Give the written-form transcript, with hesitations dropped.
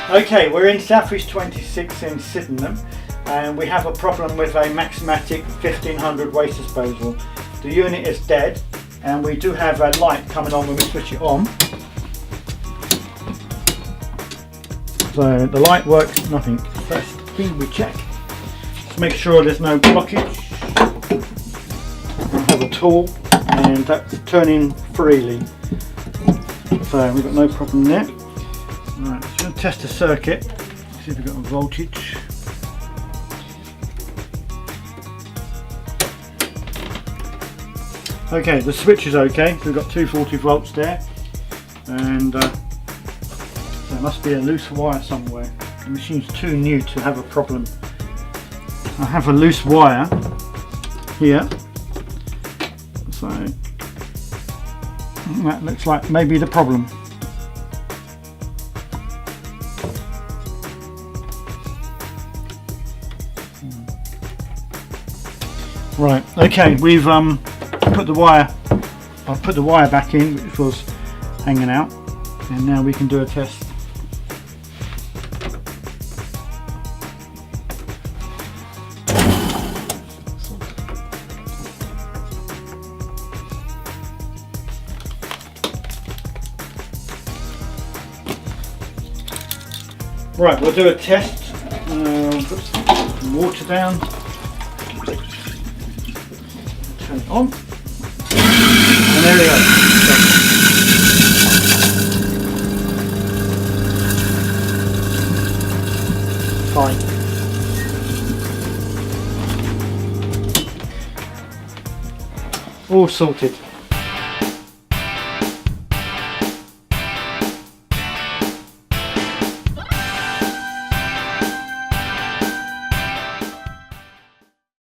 Okay, we're in Southeast 26 in Sydenham, and we have a problem with a Maxmatic 1500 waste disposal. The unit is dead, and we do have a light coming on when we switch it on. So the light works, nothing. First thing we check to make sure there's no blockage. I have a tool, and that's turning freely. So we've got no problem there. Right, so we'll test the circuit, see if we've got a voltage. Okay, the switch is okay, so we've got 240 volts there, and there must be a loose wire somewhere. The machine's too new to have a problem. I have a loose wire here, so that looks like maybe the problem. Right, okay, we've put the wire, I've put the wire back in, which was hanging out, and now we can do a test. Right, we'll do a test. Put some water down. Turn it on, and there we go. Fine. All sorted.